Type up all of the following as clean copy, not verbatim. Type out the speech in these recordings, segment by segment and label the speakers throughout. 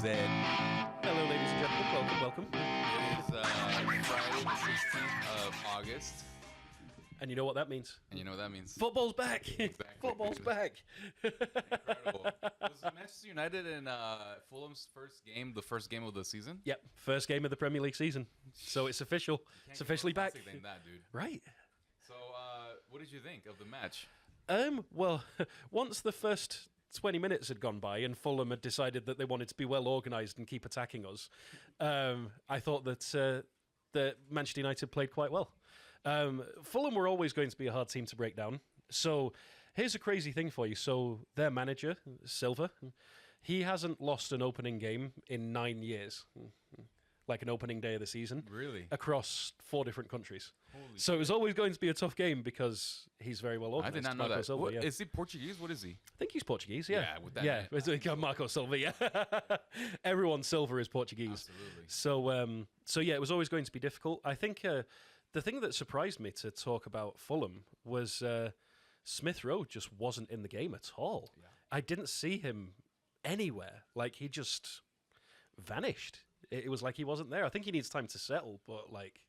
Speaker 1: Zed.
Speaker 2: Hello, ladies and gentlemen. Welcome.
Speaker 1: It is Friday, the 16th of August.
Speaker 2: And you know what that means?
Speaker 1: And you know what that means?
Speaker 2: Football's back.
Speaker 1: Exactly.
Speaker 2: Football's back.
Speaker 1: Incredible. Was Manchester United and Fulham's first game the first game of the season?
Speaker 2: Yep, first game of the Premier League season. So it's official. It's officially back.
Speaker 1: Than that, dude.
Speaker 2: Right.
Speaker 1: So, what did you think of the match?
Speaker 2: Well, once the first 20 minutes had gone by and Fulham had decided that they wanted to be well organised and keep attacking us, I thought that Manchester United played quite well. Fulham were always going to be a hard team to break down. So here's a crazy thing for you. So their manager, Silva, he hasn't lost an opening game in 9 years. Like an opening day of the season.
Speaker 1: Really?
Speaker 2: Across 4 different countries.
Speaker 1: Holy
Speaker 2: so it was always going to be a tough game because he's very well organised.
Speaker 1: I did not know that.
Speaker 2: Silva,
Speaker 1: What,
Speaker 2: yeah.
Speaker 1: Is he Portuguese? What is he?
Speaker 2: I think he's Portuguese, yeah.
Speaker 1: Yeah, with that
Speaker 2: yeah, it's Marco Silva, yeah. Everyone Silva is Portuguese.
Speaker 1: Absolutely.
Speaker 2: So yeah, it was always going to be difficult. I think the thing that surprised me to talk about Fulham was Smith Rowe just wasn't in the game at all.
Speaker 1: Yeah.
Speaker 2: I didn't see him anywhere. Like, he just vanished. It was like he wasn't there. I think he needs time to settle, but like...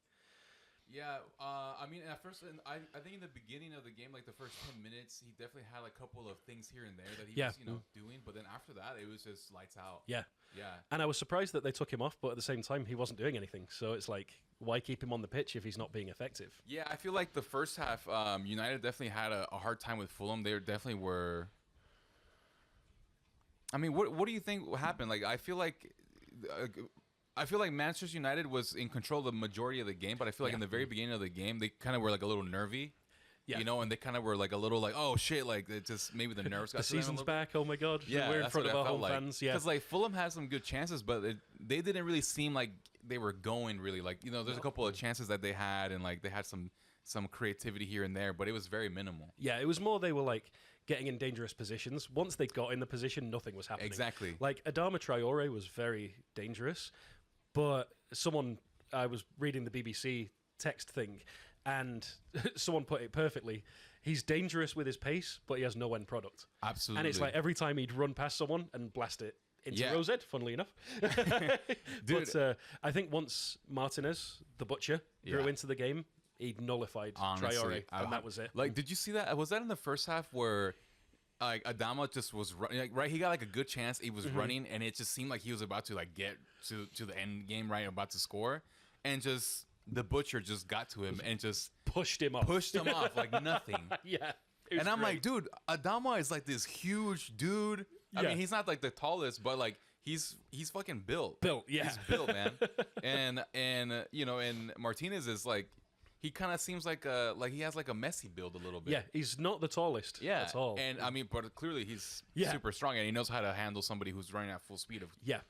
Speaker 1: Yeah, I mean, at first, I think in the beginning of the game, like the first 10 minutes, he definitely had a couple of things here and there that he was, doing. But then after that, it was just lights out.
Speaker 2: Yeah.
Speaker 1: Yeah.
Speaker 2: And I was surprised that they took him off, but at the same time, he wasn't doing anything. So it's like, why keep him on the pitch if he's not being effective?
Speaker 1: Yeah, I feel like the first half, United definitely had a hard time with Fulham. They definitely were... I mean, what do you think happened? Like, I feel like Manchester United was in control of the majority of the game, but I feel like in the very beginning of the game, they kind of were like a little nervy. Yeah. And they kind of were like a little like, oh shit, like it just maybe the nerves got
Speaker 2: the season's back, oh my god.
Speaker 1: Yeah,
Speaker 2: we're in front of our home fans. Yeah.
Speaker 1: Because like Fulham had some good chances, but they didn't really seem like they were going really like, there's a couple of chances that they had and like they had some creativity here and there, but it was very minimal.
Speaker 2: Yeah, it was more they were like getting in dangerous positions. Once they got in the position, nothing was happening.
Speaker 1: Exactly.
Speaker 2: Like Adama Traore was very dangerous, but I was reading the BBC text thing, and someone put it perfectly. He's dangerous with his pace, but he has no end product.
Speaker 1: Absolutely.
Speaker 2: And it's like every time he'd run past someone and blast it into Rosette, funnily enough.
Speaker 1: Dude.
Speaker 2: But I think once Martinez, the butcher, grew into the game, he nullified Traore, and that was it.
Speaker 1: Like, did you see that? Was that in the first half where like Adama just was running? Like, right, he got like a good chance. He was running, and it just seemed like he was about to like get to the end game, right, about to score, and just the butcher just got to him and just
Speaker 2: pushed him off
Speaker 1: like nothing.
Speaker 2: Yeah.
Speaker 1: And I'm like, dude, Adama is like this huge dude. I mean, he's not like the tallest, but like he's fucking built.
Speaker 2: Yeah.
Speaker 1: He's built, man. and Martinez is like, he kind of seems like he has like a Messi build a little bit.
Speaker 2: Yeah, he's not the tallest at all.
Speaker 1: And I mean, but clearly he's super strong, and he knows how to handle somebody who's running at full speed.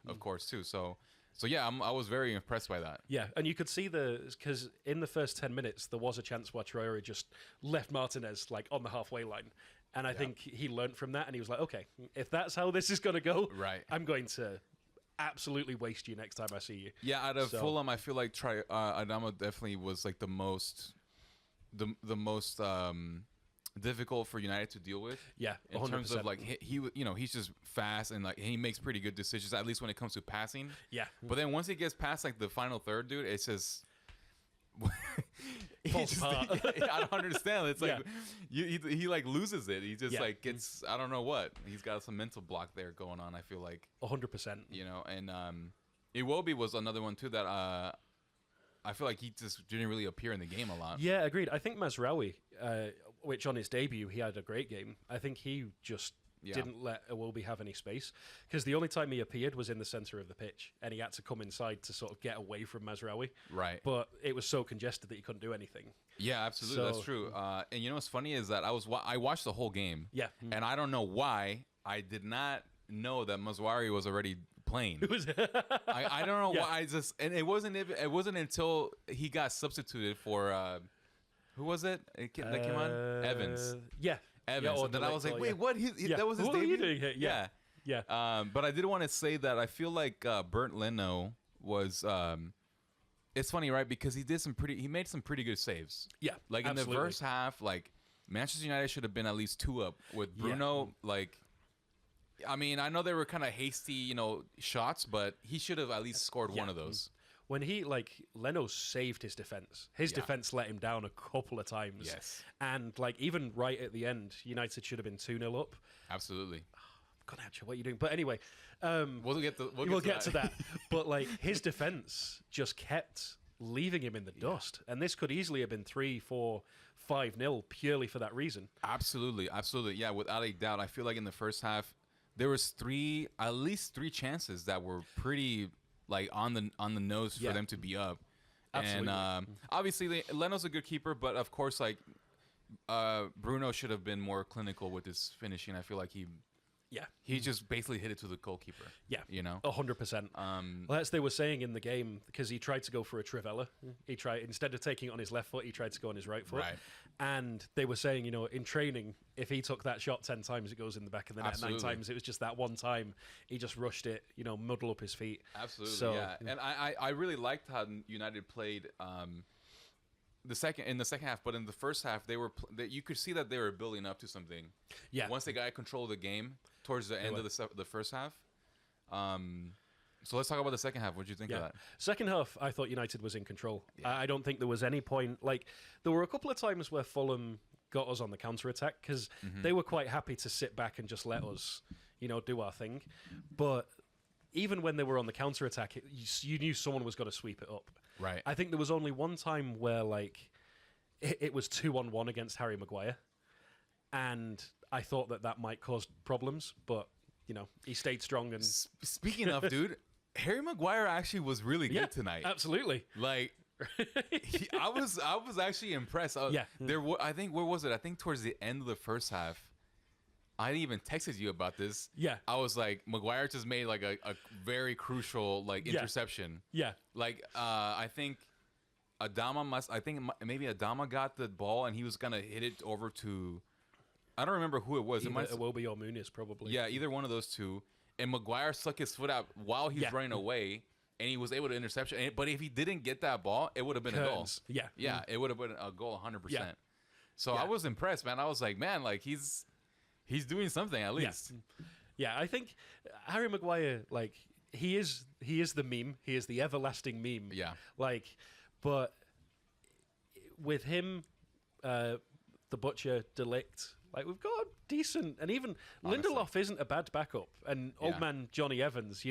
Speaker 1: Of course, too. So yeah, I was very impressed by that.
Speaker 2: Yeah, and you could see because in the first 10 minutes there was a chance where Traore just left Martinez like on the halfway line, and I think he learned from that, and he was like, okay, if that's how this is going to go,
Speaker 1: right,
Speaker 2: I'm going to absolutely waste you next time I see you.
Speaker 1: Yeah, out of Fulham, I feel like Adama definitely was like the most difficult for United to deal with.
Speaker 2: Yeah, 100%.
Speaker 1: In terms of like he's just fast and like he makes pretty good decisions, at least when it comes to passing.
Speaker 2: Yeah,
Speaker 1: but then once he gets past like the final third, dude, it's just
Speaker 2: falls apart.
Speaker 1: I don't understand. It's like he like loses it. He just like gets, I don't know what. He's got some mental block there going on, I feel like.
Speaker 2: 100%.
Speaker 1: And Iwobi was another one too that I feel like he just didn't really appear in the game a lot.
Speaker 2: Yeah, agreed. I think Mazraoui, which on his debut he had a great game, I think he just didn't let Iwobi have any space, because the only time he appeared was in the centre of the pitch, and he had to come inside to sort of get away from Mazraoui.
Speaker 1: Right.
Speaker 2: But it was so congested that he couldn't do anything.
Speaker 1: Yeah, absolutely. That's true. And you know what's funny is that I watched the whole game.
Speaker 2: Yeah.
Speaker 1: And I don't know why I did not know that Maguire was already playing. I don't know why. It wasn't until he got substituted for who was it? That came on? Evans.
Speaker 2: Yeah.
Speaker 1: Evans.
Speaker 2: Yeah,
Speaker 1: and then I was like, wait, what? That was his
Speaker 2: what
Speaker 1: debut?
Speaker 2: What are you doing here? Yeah.
Speaker 1: But I did want to say that I feel like Bernd Leno was. It's funny, right? Because he made some pretty good saves.
Speaker 2: Yeah,
Speaker 1: like in the first half, like Manchester United should have been at least 2 up with Bruno. Like I mean, I know they were kind of hasty, shots, but he should have at least scored one of those.
Speaker 2: When Leno saved his defense. His defense let him down a couple of times.
Speaker 1: Yes.
Speaker 2: And even right at the end, United should have been 2-0 up.
Speaker 1: Absolutely.
Speaker 2: God, actually, what are you doing? But anyway,
Speaker 1: we'll get
Speaker 2: to that. But his defense just kept leaving him in the dust, and this could easily have been 3-4, 5-0 purely for that reason.
Speaker 1: Absolutely, yeah, without a doubt. I feel like in the first half there was at least three chances that were pretty on the nose for them to be up.
Speaker 2: Absolutely.
Speaker 1: And obviously Leno's a good keeper, but of course Bruno should have been more clinical with his finishing. I feel like he just basically hit it to the goalkeeper.
Speaker 2: Yeah,
Speaker 1: 100%.
Speaker 2: Well, as they were saying in the game, because he tried to go for a Trivela. He tried, instead of taking it on his left foot, he tried to go on his right foot.
Speaker 1: Right.
Speaker 2: And they were saying, in training, if he took that shot 10 times, it goes in the back of the net.
Speaker 1: Absolutely.
Speaker 2: 9 times, it was just that one time he just rushed it, muddle up his feet.
Speaker 1: Absolutely,
Speaker 2: so,
Speaker 1: yeah. And I really liked how United played in the second half, but in the first half, you could see that they were building up to something.
Speaker 2: Yeah.
Speaker 1: Once they got control of the game towards the end of the first half. So let's talk about the second half. What did you think of that?
Speaker 2: Second half, I thought United was in control. Yeah. I don't think there was any point. There were a couple of times where Fulham got us on the counter-attack because they were quite happy to sit back and just let us, do our thing. But even when they were on the counter-attack, you knew someone was going to sweep it up.
Speaker 1: Right.
Speaker 2: I think there was only one time where it was 2-on-1 against Harry Maguire, and I thought that might cause problems, but he stayed strong. And
Speaker 1: speaking of, dude, Harry Maguire actually was really good tonight.
Speaker 2: Absolutely.
Speaker 1: I was actually impressed. I think where was it? I think towards the end of the first half. I even texted you about this.
Speaker 2: Yeah.
Speaker 1: I was like, Maguire just made a very crucial interception.
Speaker 2: Yeah.
Speaker 1: I think maybe Adama got the ball and he was gonna hit it over to, I don't remember who it was.
Speaker 2: Either Iwobi or Muniz, probably.
Speaker 1: Yeah, either one of those two. And Maguire stuck his foot out while he's running away, and he was able to intercept. But if he didn't get that ball, it would have been a goal.
Speaker 2: Yeah.
Speaker 1: Yeah, it would have been a goal 100%. So I was impressed, man. I was like, man, he's doing something at least.
Speaker 2: Yeah, I think Harry Maguire, he is the meme. He is the everlasting meme.
Speaker 1: Yeah.
Speaker 2: But with him, the Butcher, Delict, we've got a decent, and even honestly, Lindelof isn't a bad backup. And old man Johnny Evans,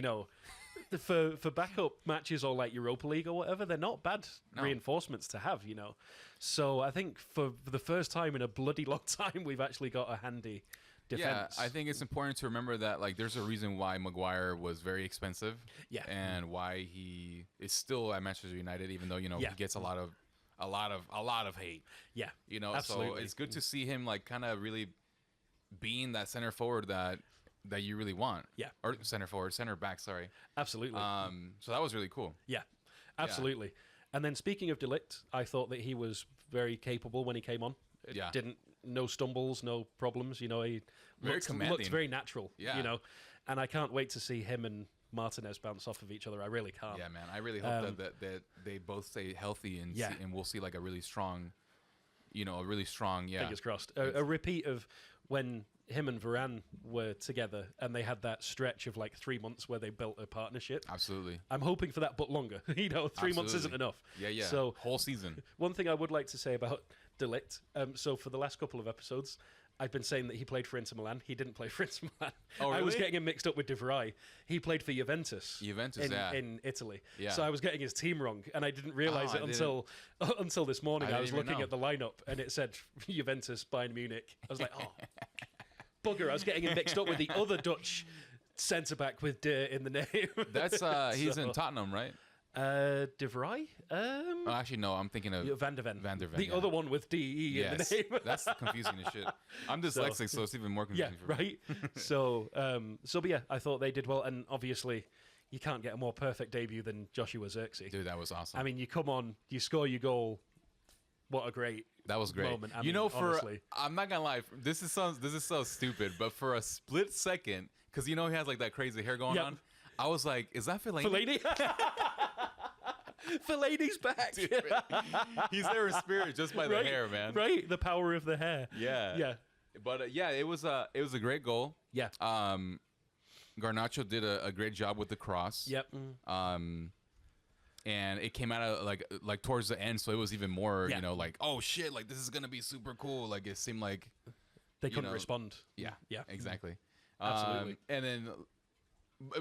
Speaker 2: for backup matches or Europa League or whatever, they're not bad reinforcements to have, So I think for the first time in a bloody long time, we've actually got a handy defense.
Speaker 1: Yeah, I think it's important to remember that there's a reason why Maguire was very expensive.
Speaker 2: Yeah.
Speaker 1: And why he is still at Manchester United, even though, he gets a lot of hate.
Speaker 2: Yeah.
Speaker 1: Absolutely. So it's good to see him kind of really being that center forward that you really want.
Speaker 2: Yeah.
Speaker 1: Or center back, sorry.
Speaker 2: Absolutely.
Speaker 1: So that was really cool.
Speaker 2: Yeah. Absolutely. Yeah. And then speaking of Delict, I thought that he was very capable when he came on. No stumbles, no problems. He looks very natural.
Speaker 1: Yeah.
Speaker 2: And I can't wait to see him and Martinez bounce off of each other. I really can't.
Speaker 1: Yeah, man. I really hope that they both stay healthy and we'll see a really strong,
Speaker 2: Fingers crossed. A repeat of when him and Varane were together and they had that stretch of 3 months where they built a partnership.
Speaker 1: Absolutely.
Speaker 2: I'm hoping for that, but longer. 3 months isn't enough.
Speaker 1: Yeah.
Speaker 2: So
Speaker 1: whole season.
Speaker 2: One thing I would like to say about Delict. So for the last couple of episodes, I've been saying that he played for Inter Milan. He didn't play for Inter Milan.
Speaker 1: Oh, really?
Speaker 2: I was getting him mixed up with De Vrij. He played for Juventus in Italy.
Speaker 1: Yeah.
Speaker 2: So I was getting his team wrong, and I didn't realize it until this morning. I was looking at the lineup, and it said Juventus, Bayern Munich. I was like, oh, bugger. I was getting him mixed up with the other Dutch centre-back with De in the name.
Speaker 1: That's he's in Tottenham, right?
Speaker 2: De Vrij?
Speaker 1: Actually, no. I'm thinking of
Speaker 2: Van der Ven.
Speaker 1: The
Speaker 2: other one with DE in the name.
Speaker 1: That's confusing as shit. I'm dyslexic, so it's even more confusing for me.
Speaker 2: Yeah, right? But yeah, I thought they did well. And obviously, you can't get a more perfect debut than Joshua Zirkzee.
Speaker 1: Dude, that was awesome.
Speaker 2: I mean, you come on, you score your goal. What a great moment. I mean, honestly.
Speaker 1: I'm not gonna lie. This is so stupid, but for a split second, because he has that crazy hair going on, I was like, is that Fellaini?
Speaker 2: Fellaini's back.
Speaker 1: Dude, he's there in spirit just by the hair, man.
Speaker 2: Right, the power of the hair.
Speaker 1: Yeah. But it was a great goal.
Speaker 2: Yeah.
Speaker 1: Garnacho did a great job with the cross.
Speaker 2: Yep.
Speaker 1: And it came out of like towards the end, so it was even more,
Speaker 2: Yeah.
Speaker 1: like, oh shit, like this is gonna be super cool. Like it seemed like
Speaker 2: They couldn't respond.
Speaker 1: Yeah,
Speaker 2: Yeah.
Speaker 1: exactly.
Speaker 2: Absolutely.
Speaker 1: And then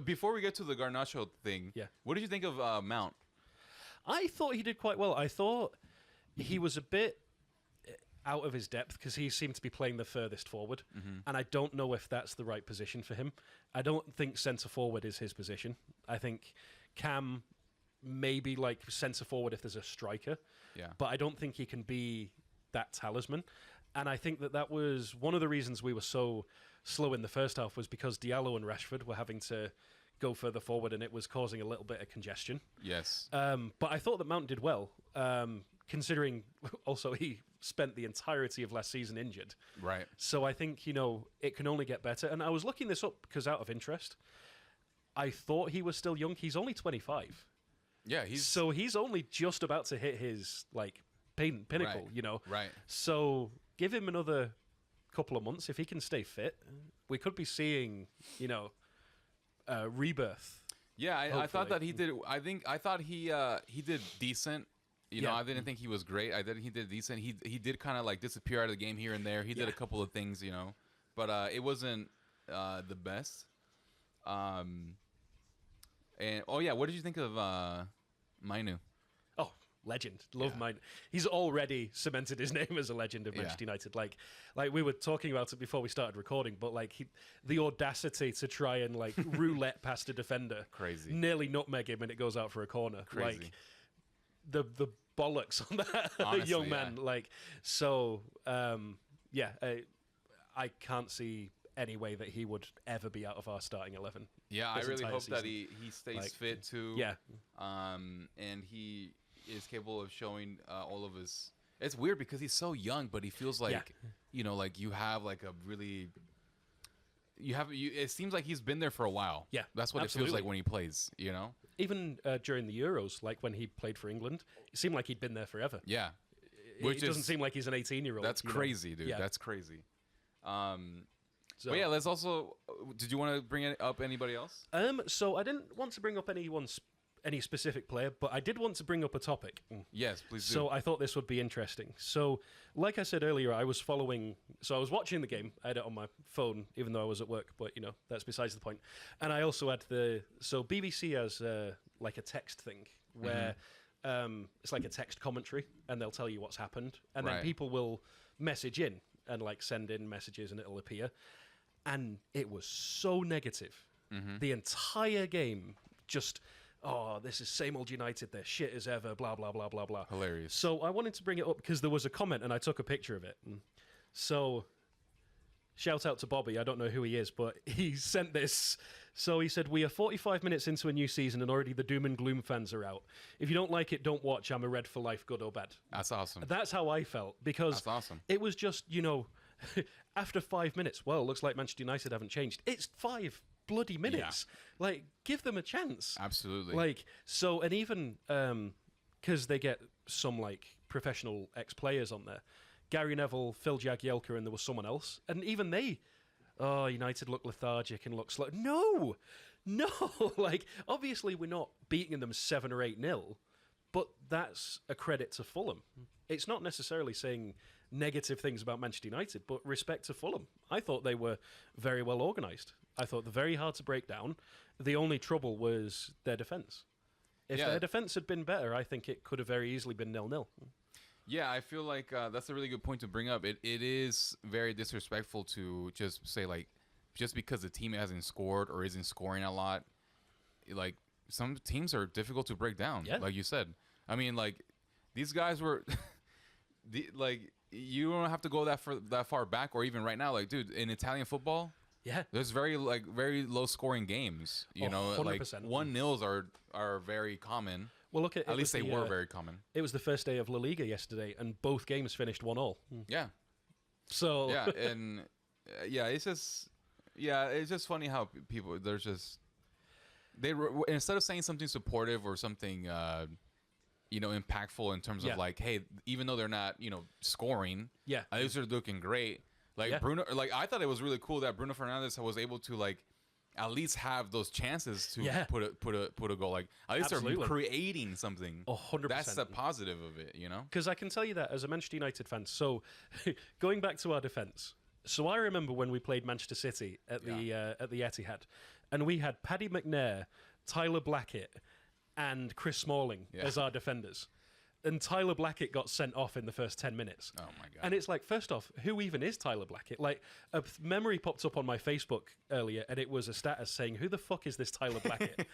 Speaker 1: before we get to the Garnacho thing, what did you think of Mount?
Speaker 2: I thought he did quite well. I thought he was a bit out of his depth because he seemed to be playing the furthest forward, and I don't know if that's the right position for him. I don't think centre forward is his position. I think Cam maybe like centre forward if there's a striker, but I don't think he can be that talisman. And I think that was one of the reasons we were so slow in the first half was because Diallo and Rashford were having to go further forward, and it was causing a little bit of congestion.
Speaker 1: Yes.
Speaker 2: But I thought that Mount did well, considering also he spent the entirety of last season injured.
Speaker 1: Right.
Speaker 2: So I think, it can only get better. And I was looking this up because out of interest, I thought he was still young. He's only 25.
Speaker 1: Yeah,
Speaker 2: So he's only just about to hit his, pinnacle,
Speaker 1: Right.
Speaker 2: So give him another couple of months. If he can stay fit, we could be seeing, rebirth.
Speaker 1: Yeah, I thought that he did. I thought he did decent. I didn't think he was great. I think he did decent. He did kind of disappear out of the game here and there. He did a couple of things, but it wasn't the best. And what did you think of Mainu?
Speaker 2: Oh, legend. Love Mainu. He's already cemented his name as a legend of Manchester United. Like we were talking about it before we started recording, but the audacity to try and roulette past a defender,
Speaker 1: crazy,
Speaker 2: nearly nutmeg him and it goes out for a corner.
Speaker 1: Crazy.
Speaker 2: The bollocks on that
Speaker 1: Honestly,
Speaker 2: young man. I can't see any way that he would ever be out of our starting 11.
Speaker 1: Yeah, I really hope
Speaker 2: season.
Speaker 1: that he stays fit too.
Speaker 2: Yeah.
Speaker 1: And he is capable of showing all of his. It's weird because he's so young, but he feels like you have a really. It seems like he's been there for a while.
Speaker 2: Yeah,
Speaker 1: that's what
Speaker 2: absolutely.
Speaker 1: It feels like when he plays.
Speaker 2: Even during the Euros, when he played for England, it seemed like he'd been there forever.
Speaker 1: Yeah,
Speaker 2: it doesn't seem like he's an 18-year-old.
Speaker 1: That's crazy, dude.
Speaker 2: Yeah.
Speaker 1: That's crazy. But yeah, let's also. Did you want to bring up anybody else?
Speaker 2: So I didn't want to bring up any specific player, but I did want to bring up a topic.
Speaker 1: Yes, please do.
Speaker 2: So I thought this would be interesting. So, like I said earlier, I was watching the game. I had it on my phone, even though I was at work, but that's besides the point. And I also had BBC has a text thing where it's like a text commentary, and they'll tell you what's happened, and then people will message in and send in messages, and it'll appear. And it was so negative. The entire game, just, this is same old United, they're shit as ever, blah, blah, blah, blah, blah.
Speaker 1: Hilarious.
Speaker 2: So I wanted to bring it up because there was a comment and I took a picture of it. So shout out to Bobby, I don't know who he is, but he sent this. So he said, we are 45 minutes into a new season and already the doom and gloom fans are out. If you don't like it, don't watch. I'm a red for life, good or bad.
Speaker 1: That's awesome.
Speaker 2: That's how I felt because
Speaker 1: that's awesome.
Speaker 2: It was just, after 5 minutes, well, it looks like Manchester United haven't changed. It's 5 bloody minutes. Yeah. Give them a chance.
Speaker 1: Absolutely.
Speaker 2: And even because they get some professional ex-players on there, Gary Neville, Phil Jagielka, and there was someone else, and even they, United look lethargic and look slow. No, obviously we're not beating them 7 or 8-0, but that's a credit to Fulham. It's not necessarily saying negative things about Manchester United, but respect to Fulham. I thought they were very well organised. I thought they're very hard to break down. The only trouble was their defence. If their defence had been better, I think it could have very easily been 0-0.
Speaker 1: Yeah, I feel like that's a really good point to bring up. It is very disrespectful to just say, just because the team hasn't scored or isn't scoring a lot, some teams are difficult to break down, like you said. I mean, these guys were... you don't have to go that far back, or even right now. Dude, in Italian football, there's very low scoring games.
Speaker 2: 100%.
Speaker 1: 1-0s are very common.
Speaker 2: Well, look
Speaker 1: at least they were very common.
Speaker 2: It was the first day of La Liga yesterday, and both games finished 1-1.
Speaker 1: Yeah.
Speaker 2: So
Speaker 1: and it's just funny how people instead of saying something supportive or something impactful in terms of hey, even though they're not scoring, at least they're looking great. Bruno, I thought it was really cool that Bruno Fernandes was able to at least have those chances to put a goal. Like at least they're creating something.
Speaker 2: 100%.
Speaker 1: That's the positive of it, you know.
Speaker 2: Because I can tell you that as a Manchester United fan. So going back to our defence. So I remember when we played Manchester City at the Etihad, and we had Paddy McNair, Tyler Blackett, and Chris Smalling as our defenders. And Tyler Blackett got sent off in the first 10 minutes.
Speaker 1: Oh, my God.
Speaker 2: And it's like, first off, who even is Tyler Blackett? Like, a memory popped up on my Facebook earlier, and it was a status saying, who the fuck is this Tyler Blackett?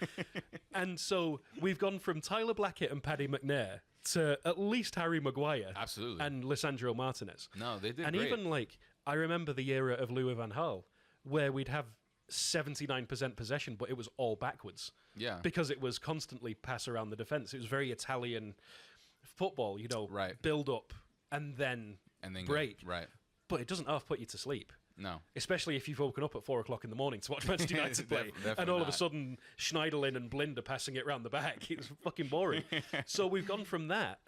Speaker 2: And so we've gone from Tyler Blackett and Paddy McNair to at least Harry Maguire.
Speaker 1: Absolutely.
Speaker 2: And Lisandro Martinez.
Speaker 1: No, they did
Speaker 2: and
Speaker 1: great.
Speaker 2: Even, like, I remember the era of Louis van Gaal, where we'd have 79% possession, but it was all backwards.
Speaker 1: Yeah.
Speaker 2: Because it was constantly pass around the defence. It was very Italian football, you know, build up and then break.
Speaker 1: Right.
Speaker 2: But it doesn't half put you to sleep.
Speaker 1: No.
Speaker 2: Especially if you've woken up at 4 o'clock in the morning to watch Manchester United play. And all of a sudden, Schneiderlin and Blind are passing it around the back. It's fucking boring. So we've gone from that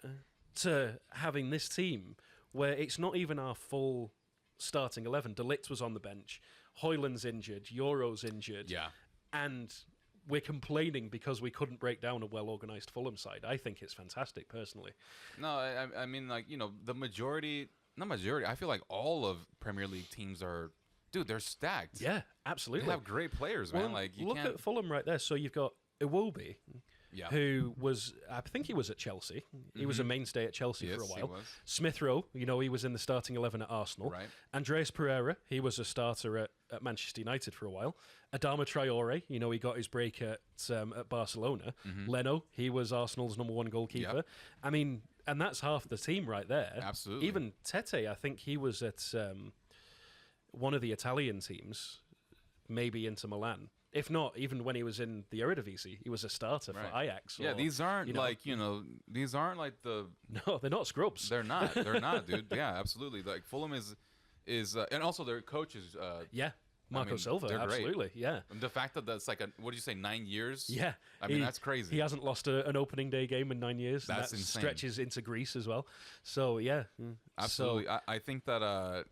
Speaker 2: to having this team where it's not even our full starting 11. De Ligt was on the bench. Højlund's injured. Euro's injured.
Speaker 1: Yeah.
Speaker 2: And we're complaining because we couldn't break down a well-organised Fulham side. I think it's fantastic, personally.
Speaker 1: No, I mean, like, you know, the majority, not majority, I feel like all of Premier League teams are, dude, they're stacked.
Speaker 2: Yeah, absolutely.
Speaker 1: They have great players, man.
Speaker 2: Well,
Speaker 1: Like, you
Speaker 2: look
Speaker 1: can't...
Speaker 2: at Fulham right there. So you've got Iwobi, who was, I think he was at Chelsea. He was a mainstay at Chelsea for a while.
Speaker 1: He was.
Speaker 2: Smith Rowe, you know, he was in the starting 11 at Arsenal.
Speaker 1: Right.
Speaker 2: Andreas Pereira, he was a starter at Manchester United for a while. Adama Traore, you know, he got his break at Barcelona. Leno, he was Arsenal's #1 goalkeeper.
Speaker 1: Yep.
Speaker 2: I mean, and that's half the team right there.
Speaker 1: Absolutely.
Speaker 2: Even Tete, I think he was at one of the Italian teams, maybe Inter Milan. If not, even when he was in the Eredivisie, he was a starter for Ajax.
Speaker 1: Yeah, these aren't these aren't like the...
Speaker 2: No, they're not scrubs.
Speaker 1: They're not, dude. Yeah, absolutely. Like, Fulham is and also their coach is...
Speaker 2: Marco Silva, absolutely, great. Yeah.
Speaker 1: And the fact that that's like, what did you say, 9 years?
Speaker 2: Yeah.
Speaker 1: I mean, that's crazy.
Speaker 2: He hasn't lost an opening day game in 9 years.
Speaker 1: That's
Speaker 2: and that
Speaker 1: insane.
Speaker 2: Stretches into Greece as well. So, yeah.
Speaker 1: Absolutely. So, I think that...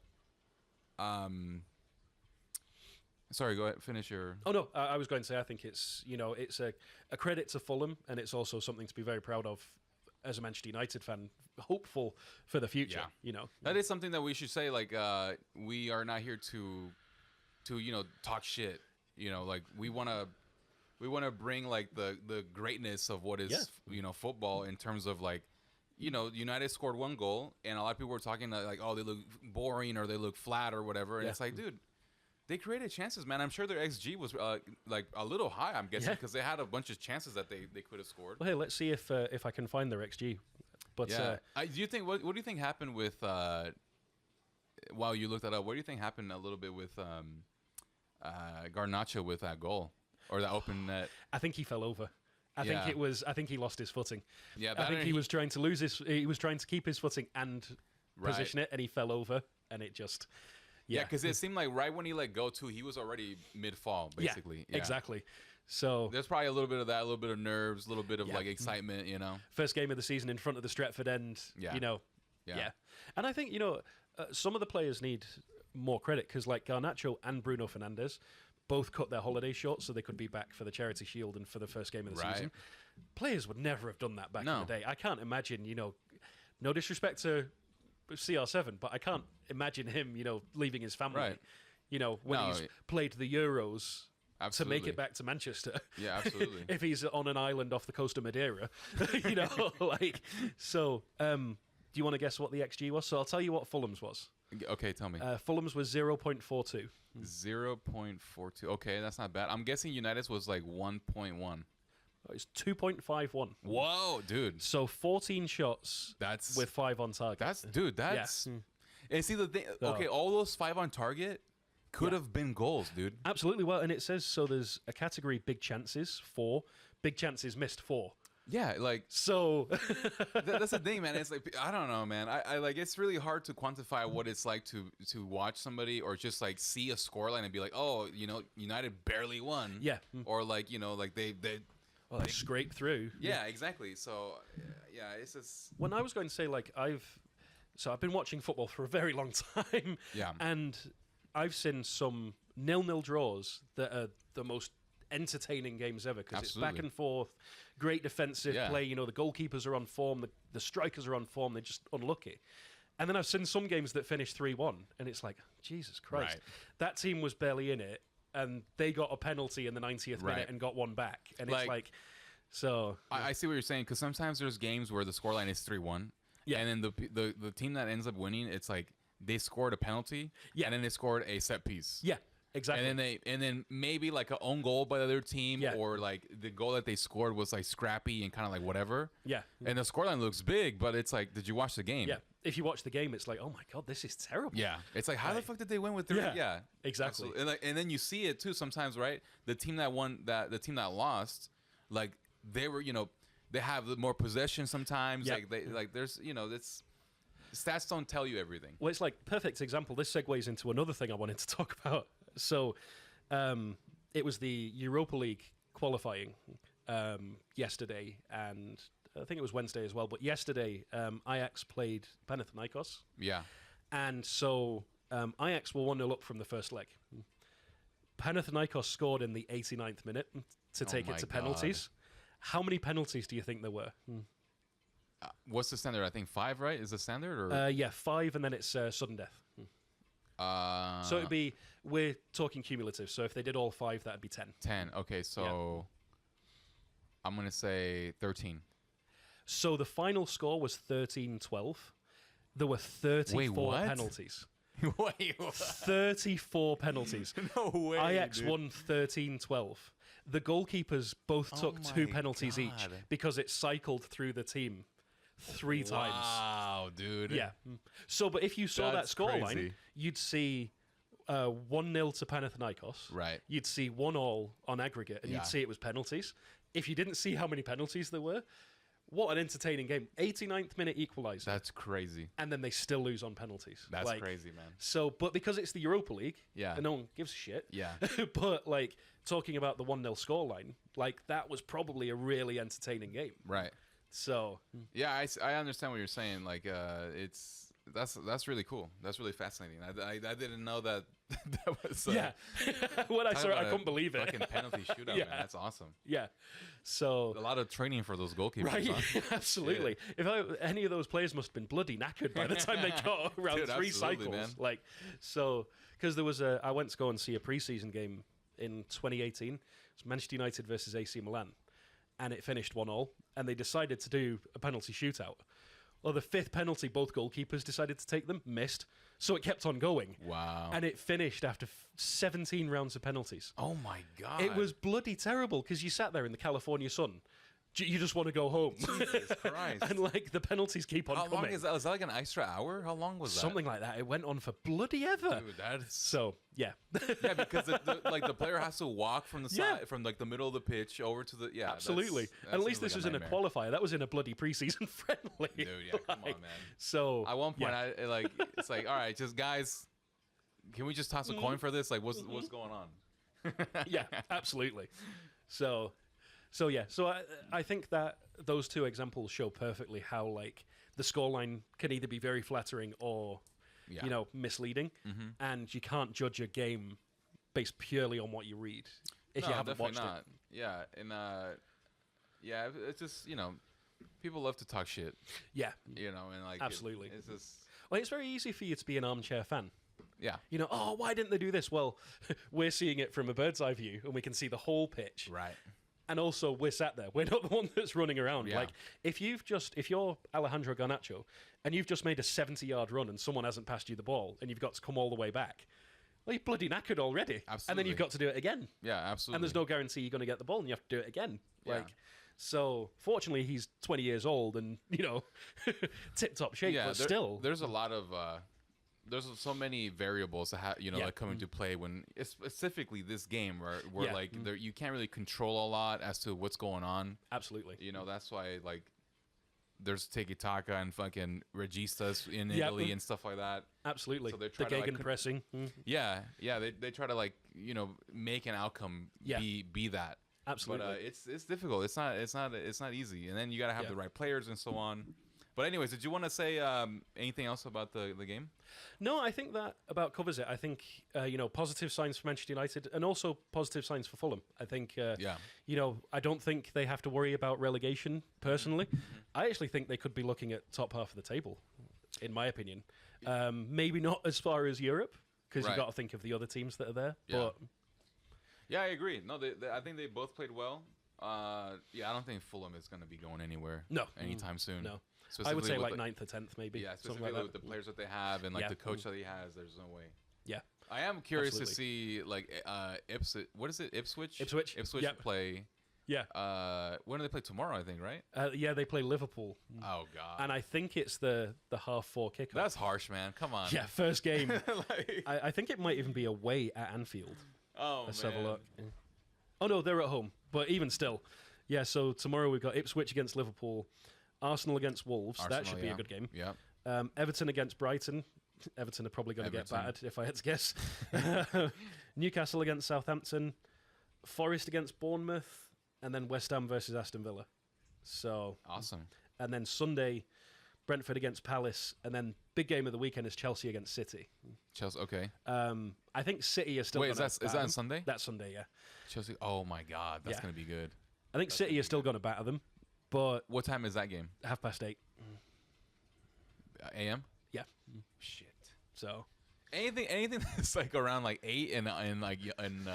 Speaker 1: Sorry, go ahead. Finish your...
Speaker 2: Oh, no. I was going to say, I think it's, you know, it's a credit to Fulham, and it's also something to be very proud of as a Manchester United fan, hopeful for the future, you know.
Speaker 1: That is something that we should say, like, we are not here to you know, talk shit. You know, like, we want to bring, like, the greatness of what is, you know, football in terms of, like, you know, United scored 1 goal, and a lot of people were talking like, oh, they look boring or they look flat or whatever. And it's like, dude, they created chances, man. I'm sure their XG was like a little high, I'm guessing, because they had a bunch of chances that they could have scored.
Speaker 2: Well, hey, let's see if I can find their XG. But
Speaker 1: do you think what do you think happened with while you looked that up? What do you think happened a little bit with Garnacho with that goal or that open net?
Speaker 2: I think he fell over. I think he lost his footing.
Speaker 1: Yeah,
Speaker 2: I think he was trying to he was trying to keep his footing and position it, and he fell over, and it just.
Speaker 1: Yeah, because it seemed like right when he let go, too, he was already mid-fall, basically.
Speaker 2: Yeah, exactly. So
Speaker 1: there's probably a little bit of that, a little bit of nerves, a little bit of, like, excitement, you know?
Speaker 2: First game of the season in front of the Stretford end, you know. Yeah. And I think, you know, some of the players need more credit because, like, Garnacho and Bruno Fernandes both cut their holidays short so they could be back for the Charity Shield and for the first game of the season. Players would never have done that back in the day. I can't imagine, you know, no disrespect to CR7, but I can't imagine him, you know, leaving his family, you know, when he's played the Euros to make it back to Manchester.
Speaker 1: Yeah, absolutely.
Speaker 2: If he's on an island off the coast of Madeira, you know, like, so, do you want to guess what the XG was? So I'll tell you what Fulham's was.
Speaker 1: Okay, tell me.
Speaker 2: Fulham's was 0.42.
Speaker 1: 0.42. Okay, that's not bad. I'm guessing United's was like 1.1.
Speaker 2: It's 2.51.
Speaker 1: Whoa, dude.
Speaker 2: So 14 shots with 5 on target.
Speaker 1: That's... And see, the thing... Okay, all those 5 on target could have been goals, dude.
Speaker 2: Absolutely. Well, and it says, so there's a category big chances, 4. Big chances missed, 4.
Speaker 1: Yeah, like...
Speaker 2: So...
Speaker 1: that's the thing, man. It's like, I don't know, man. I like, it's really hard to quantify what it's like to watch somebody or just, like, see a scoreline and be like, oh, you know, United barely won.
Speaker 2: Yeah.
Speaker 1: Or, like, you know, like, they
Speaker 2: scrape through.
Speaker 1: Yeah, exactly. So, yeah, it's just...
Speaker 2: When I was going to say, like, I've been watching football for a very long time.
Speaker 1: Yeah.
Speaker 2: And I've seen some 0-0 draws that are the most entertaining games ever because it's back and forth, great defensive play. You know, the goalkeepers are on form, the strikers are on form. They're just unlucky. And then I've seen some games that finish 3-1, and it's like, Jesus Christ, that team was barely in it, and they got a penalty in the 90th minute and got one back, and it's like, so.
Speaker 1: I see what you're saying, because sometimes there's games where the scoreline is 3-1, and then the team that ends up winning, it's like they scored a penalty, and then they scored a set piece.
Speaker 2: Yeah. Exactly.
Speaker 1: And then maybe like an own goal by the other team, or like the goal that they scored was like scrappy and kind of like whatever.
Speaker 2: Yeah.
Speaker 1: And the scoreline looks big, but it's like, did you watch the game?
Speaker 2: Yeah. If you watch the game, it's like, oh my God, this is terrible.
Speaker 1: Yeah. It's like, how the fuck did they win with 3? Yeah.
Speaker 2: Exactly.
Speaker 1: And then you see it too sometimes, right? The team that won, the team that lost, like they were, you know, they have more possession sometimes. Like there's, you know, it's. Stats don't tell you everything.
Speaker 2: Well, it's like perfect example. This segues into another thing I wanted to talk about. So, it was the Europa League qualifying yesterday, and I think it was Wednesday as well. But yesterday, Ajax played Panathinaikos.
Speaker 1: Yeah.
Speaker 2: And so Ajax were 1-0 up from the first leg. Panathinaikos scored in the 89th minute to take it to penalties. How many penalties do you think there were?
Speaker 1: What's the standard? I think 5, right? Is the standard? Or?
Speaker 2: Yeah, 5, and then it's sudden death. So it'd be, we're talking cumulative. So if they did all 5, that'd be 10.
Speaker 1: 10. Okay, so I'm going to say 13.
Speaker 2: So the final score was 13-12. There were 34 penalties.
Speaker 1: Wait,
Speaker 2: 34 penalties.
Speaker 1: No way.
Speaker 2: Ajax won 13-12. The goalkeepers both took 2 penalties each because it cycled through the team 3 times.
Speaker 1: Wow, dude.
Speaker 2: Yeah. So, but if you saw that scoreline, you'd see 1-0 to Panathinaikos.
Speaker 1: Right.
Speaker 2: You'd see 1-1 on aggregate, and you'd see it was penalties. If you didn't see how many penalties there were, what an entertaining game. 89th minute equaliser.
Speaker 1: That's crazy.
Speaker 2: And then they still lose on penalties.
Speaker 1: That's crazy, man.
Speaker 2: So, but because it's the Europa League, and no one gives a shit.
Speaker 1: Yeah.
Speaker 2: But, like, talking about the 1-0 scoreline, like, that was probably a really entertaining game.
Speaker 1: Right.
Speaker 2: So.
Speaker 1: Yeah, I understand what you're saying. Like, that's really cool. That's really fascinating. I didn't know that that was.
Speaker 2: When I saw it, I couldn't believe it.
Speaker 1: Fucking penalty shootout, man. That's awesome.
Speaker 2: Yeah. So
Speaker 1: a lot of training for those goalkeepers.
Speaker 2: Right.
Speaker 1: Huh?
Speaker 2: Absolutely. If any of those players must have been bloody knackered by the time they got around 3 cycles. Man. Like, so because there was I went to go and see a preseason game in 2018. It was Manchester United versus AC Milan, and it finished 1-1. And they decided to do a penalty shootout. Well, the 5th penalty, both goalkeepers decided to take them, missed. So it kept on going.
Speaker 1: Wow.
Speaker 2: And it finished after 17 rounds of penalties.
Speaker 1: Oh, my God.
Speaker 2: It was bloody terrible because you sat there in the California sun. You just want to go home.
Speaker 1: Jesus Christ.
Speaker 2: And, like, the penalties keep on coming.
Speaker 1: How long is that? Was that like an extra hour? How long was that?
Speaker 2: Something like that. It went on for bloody ever.
Speaker 1: Dude, that's...
Speaker 2: So, yeah.
Speaker 1: Yeah, because the player has to walk from the side, from like the middle of the pitch over to the
Speaker 2: Absolutely. And at least this was in a qualifier. That was in a bloody preseason friendly.
Speaker 1: Dude, yeah, come on, man.
Speaker 2: So
Speaker 1: at one point, it's like, all right, just guys, can we just toss a coin for this? Like, what's going on?
Speaker 2: Yeah, absolutely. So I think that those 2 examples show perfectly how, like, the scoreline can either be very flattering or you know, misleading, and you can't judge a game based purely on what you read if you haven't watched it.
Speaker 1: Yeah, and it's just, you know, people love to talk shit.
Speaker 2: Yeah,
Speaker 1: you know, and like
Speaker 2: absolutely.
Speaker 1: It's just
Speaker 2: it's very easy for you to be an armchair fan.
Speaker 1: Yeah,
Speaker 2: you know, oh, why didn't they do this? Well, we're seeing it from a bird's eye view, and we can see the whole pitch.
Speaker 1: Right.
Speaker 2: And also, we're sat there. We're not the one that's running around.
Speaker 1: Yeah.
Speaker 2: Like, if you're Alejandro Garnacho, and you've just made a 70-yard run and someone hasn't passed you the ball, and you've got to come all the way back, well, you're bloody knackered already.
Speaker 1: Absolutely.
Speaker 2: And then you've got to do it again.
Speaker 1: Yeah, absolutely.
Speaker 2: And there's no guarantee you're going to get the ball, and you have to do it again. So, fortunately, he's 20 years old and, you know, tip-top shape, but still.
Speaker 1: There's a lot of... there's so many variables that that come into play when specifically this game where like you can't really control a lot as to what's going on.
Speaker 2: Absolutely.
Speaker 1: You know, that's why like there's Tiki Taka and fucking Registas in Italy and stuff like that.
Speaker 2: Absolutely.
Speaker 1: So they
Speaker 2: try the gegenpressing.
Speaker 1: Yeah, they try to like, you know, make an outcome be that.
Speaker 2: Absolutely.
Speaker 1: But it's difficult. It's not easy. And then you got to have the right players and so on. But anyways, did you want to say anything else about the game?
Speaker 2: No, I think that about covers it. I think, positive signs for Manchester United and also positive signs for Fulham. I think, I don't think they have to worry about relegation, personally. I actually think they could be looking at top half of the table, in my opinion. Maybe not as far as Europe, because you've got to think of the other teams that are there.
Speaker 1: Yeah.
Speaker 2: But
Speaker 1: yeah, I agree. No, I think they both played well. I don't think Fulham is going to be going anywhere anytime soon.
Speaker 2: No. I would say like 9th or 10th, maybe.
Speaker 1: Yeah, specifically with the players that they have and the coach that he has, there's no way.
Speaker 2: Yeah.
Speaker 1: I am curious to see Ipswich. What is it? Ipswich play.
Speaker 2: Yeah.
Speaker 1: When do they play tomorrow? I think, right?
Speaker 2: They play Liverpool.
Speaker 1: Oh God.
Speaker 2: And I think it's the 4:30 kickoff.
Speaker 1: That's harsh, man. Come on.
Speaker 2: Yeah, first game. I think it might even be away at Anfield.
Speaker 1: Oh,
Speaker 2: Let's
Speaker 1: man.
Speaker 2: have a look. Oh no, they're at home. But even still, yeah. So tomorrow we've got Ipswich against Liverpool, Arsenal against Wolves. That should be a good game.
Speaker 1: Yeah.
Speaker 2: Everton against Brighton. Everton are probably going to get battered, if I had to guess. Newcastle against Southampton, Forest against Bournemouth, and then West Ham versus Aston Villa. So
Speaker 1: awesome.
Speaker 2: And then Sunday, Brentford against Palace, and then big game of the weekend is Chelsea against City.
Speaker 1: Chelsea, okay.
Speaker 2: I think City is still.
Speaker 1: Wait, is that on Sunday?
Speaker 2: That's Sunday, yeah.
Speaker 1: Chelsea. Oh my God, that's going to be good.
Speaker 2: I think City is still going to batter them, but
Speaker 1: what time is that game?
Speaker 2: 8:30.
Speaker 1: AM.
Speaker 2: Yeah.
Speaker 1: Shit.
Speaker 2: So
Speaker 1: anything that's like around like 8 and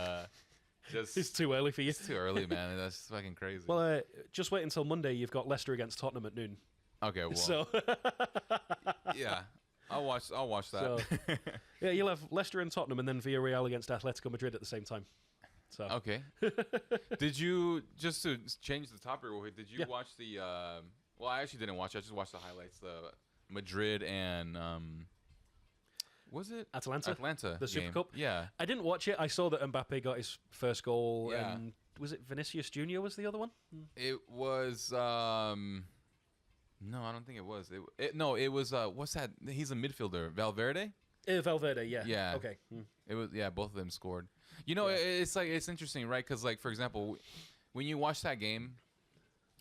Speaker 1: just
Speaker 2: it's too early for you.
Speaker 1: It's too early, man. That's fucking crazy.
Speaker 2: Well, just wait until Monday. You've got Leicester against Tottenham at noon.
Speaker 1: Okay, well.
Speaker 2: So
Speaker 1: yeah, I'll watch that.
Speaker 2: So, yeah, you'll have Leicester and Tottenham, and then Villarreal against Atletico Madrid at the same time. So
Speaker 1: okay. Did you, just to change the topic real quick? Did you watch the? Well, I actually didn't watch it. I just watched the highlights. The Madrid and was it Atlanta
Speaker 2: the Super
Speaker 1: game.
Speaker 2: Cup?
Speaker 1: Yeah,
Speaker 2: I didn't watch it. I saw that Mbappe got his first goal, and was it Vinicius Junior was the other one?
Speaker 1: It was. No, I don't think it was. It was. What's that? He's a midfielder. Valverde.
Speaker 2: Valverde. Yeah.
Speaker 1: Yeah.
Speaker 2: Okay.
Speaker 1: It was. Yeah, both of them scored. You know, it's interesting, right? Because like, for example, when you watch that game,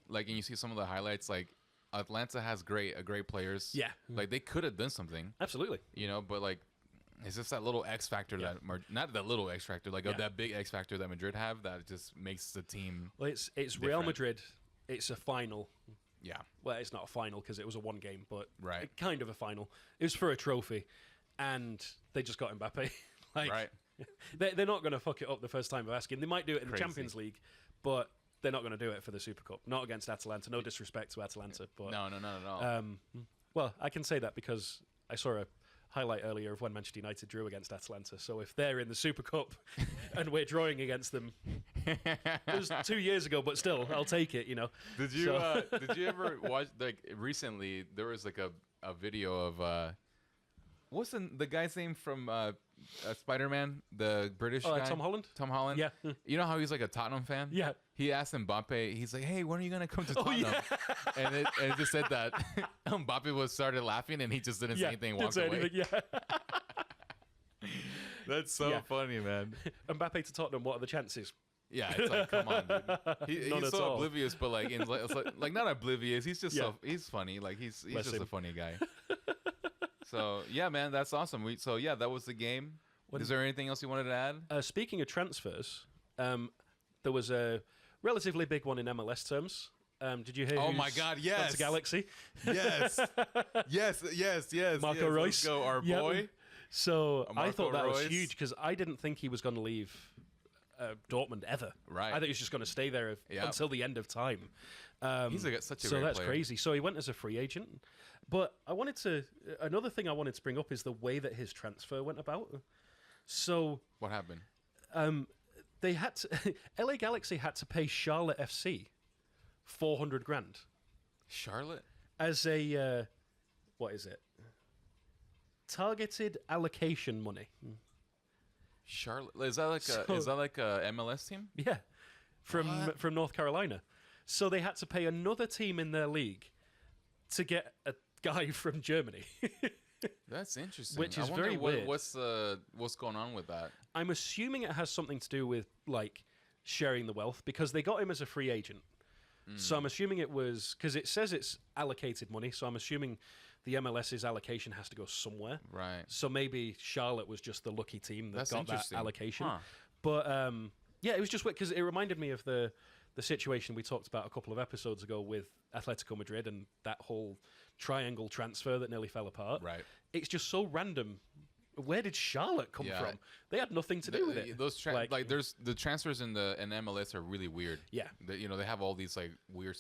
Speaker 1: like, and you see some of the highlights, like Atlanta has great players.
Speaker 2: Yeah.
Speaker 1: Like they could have done something.
Speaker 2: Absolutely.
Speaker 1: You know, but like, it's just that little X factor not that little X factor, like that big X factor that Madrid have that just makes the team.
Speaker 2: Well, it's different. Real Madrid. It's a final.
Speaker 1: Yeah.
Speaker 2: Well, it's not a final because it was a one game, but
Speaker 1: right.
Speaker 2: Kind of a final. It was for a trophy, and they just got Mbappe.
Speaker 1: Right.
Speaker 2: They're not going to fuck it up the first time of asking. They might do it in the Champions League, but they're not going to do it for the Super Cup. Not against Atalanta. No disrespect to Atalanta, but
Speaker 1: no, not at all.
Speaker 2: Well, I can say that because I saw a highlight earlier of when Manchester United drew against Atalanta. So if they're in the Super Cup and we're drawing against them, it was 2 years ago, but still, I'll take it. You know.
Speaker 1: Did you did you ever watch, like, recently? There was like a video of what's the guy's name from Spider-Man, the British guy?
Speaker 2: Tom Holland.
Speaker 1: Tom Holland.
Speaker 2: Yeah.
Speaker 1: You know how he's like a Tottenham fan?
Speaker 2: Yeah.
Speaker 1: He asked Mbappe. He's like, "Hey, when are you gonna come to Tottenham?" And it just said that Mbappe started laughing and he just didn't say anything. Walked away. That's so funny, man.
Speaker 2: Mbappe to Tottenham. What are the chances?
Speaker 1: Yeah, it's like, come on, dude. He's so
Speaker 2: all.
Speaker 1: oblivious, but like, like not oblivious. He's just he's funny. Like he's just a funny guy. So yeah, man, that's awesome. That was the game. Is there anything else you wanted to add?
Speaker 2: Speaking of transfers, there was a relatively big one in MLS terms. Did you hear?
Speaker 1: Oh my God! Yes,
Speaker 2: to Galaxy.
Speaker 1: Yes, yes.
Speaker 2: Marco Reus,
Speaker 1: let's go, our boy.
Speaker 2: So I thought that was
Speaker 1: Reus.
Speaker 2: huge because I didn't think he was going to leave Dortmund ever.
Speaker 1: Right.
Speaker 2: I think he's just going to stay there until the end of time.
Speaker 1: He's such a
Speaker 2: so
Speaker 1: great
Speaker 2: that's
Speaker 1: player.
Speaker 2: crazy. So he went as a free agent. But another thing I wanted to bring up is the way that his transfer went about. So
Speaker 1: what happened?
Speaker 2: They had to, LA Galaxy had to pay Charlotte FC $400,000
Speaker 1: Charlotte
Speaker 2: as a what is it? Targeted allocation money.
Speaker 1: Charlotte, is that like a MLS team?
Speaker 2: Yeah, from North Carolina. So they had to pay another team in their league to get a guy from Germany.
Speaker 1: That's interesting.
Speaker 2: Which is very weird.
Speaker 1: What's going on with that?
Speaker 2: I'm assuming it has something to do with like sharing the wealth because they got him as a free agent. So I'm assuming it was because it says it's allocated money. So I'm assuming the MLS's allocation has to go somewhere.
Speaker 1: Right.
Speaker 2: So maybe Charlotte was just the lucky team that got that allocation.
Speaker 1: Huh.
Speaker 2: But yeah, it was just weird because it reminded me of the situation we talked about a couple of episodes ago with Atletico Madrid and that whole triangle transfer that nearly fell apart.
Speaker 1: Right.
Speaker 2: It's just so random. Where did Charlotte come from? They had nothing to do with it.
Speaker 1: Those there's the transfers in MLS are really weird.
Speaker 2: Yeah.
Speaker 1: They have all these like weird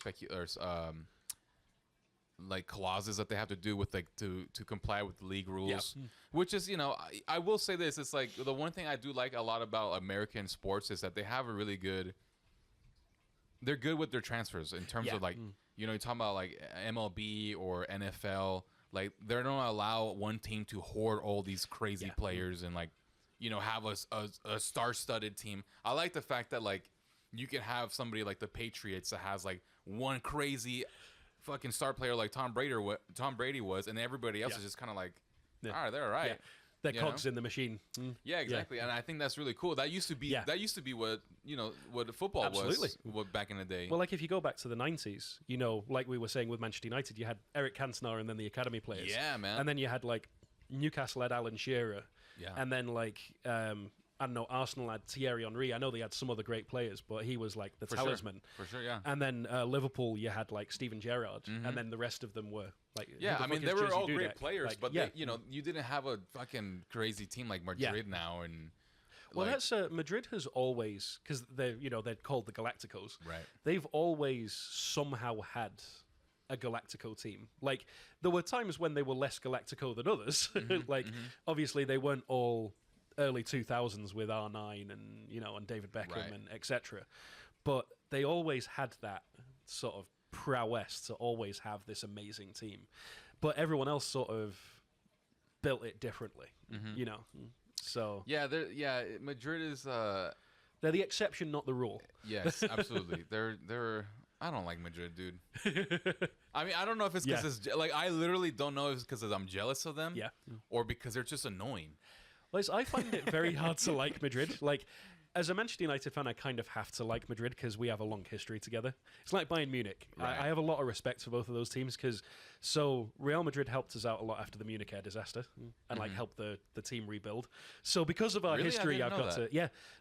Speaker 1: like clauses that they have to do with like to comply with the league rules, which is I will say this, it's like the one thing I do like a lot about American sports is that they have a really good. They're good with their transfers in terms of like you're talking about like MLB or NFL. Like, they don't allow one team to hoard all these crazy players and, like, have a star-studded team. I like the fact that, like, you can have somebody like the Patriots that has, like, one crazy fucking star player like Tom Brady was, and everybody else is just kind of like, all right, they're all right.
Speaker 2: Yeah. They're cogs in the machine.
Speaker 1: Yeah, exactly. And I think that's really cool. That used to be what what football was back in the day.
Speaker 2: Well, like if you go back to the 90s, like we were saying with Manchester United, you had Eric Cantona and then the academy players.
Speaker 1: Yeah, man.
Speaker 2: And then you had like Newcastle had Alan Shearer.
Speaker 1: Yeah.
Speaker 2: And then like I don't know, Arsenal had Thierry Henry. I know they had some other great players, but he was like the talisman.
Speaker 1: For sure, yeah.
Speaker 2: And then Liverpool, you had like Steven Gerrard, and then the rest of them were like,
Speaker 1: I mean, they were all great players, like, but you didn't have a fucking crazy team like Madrid now, and
Speaker 2: well, that's Madrid has always, because they're called the Galacticos.
Speaker 1: Right.
Speaker 2: They've always somehow had a Galactico team. Like there were times when they were less Galactico than others. Obviously they weren't all early 2000s with R9 and David Beckham and etc. But they always had that sort of prowess to always have this amazing team. But everyone else sort of built it differently, So
Speaker 1: Madrid is
Speaker 2: they're the exception, not the rule.
Speaker 1: Yes, absolutely. They're I don't like Madrid, dude. I mean, I don't know if it's because I literally don't know if it's because I'm jealous of them, or because they're just annoying.
Speaker 2: Well, I find it very hard to like Madrid. Like, as a Manchester United fan, I kind of have to like Madrid because we have a long history together. It's like Bayern Munich. Right. I have a lot of respect for both of those teams because Real Madrid helped us out a lot after the Munich air disaster and like helped the team rebuild. So because of our history,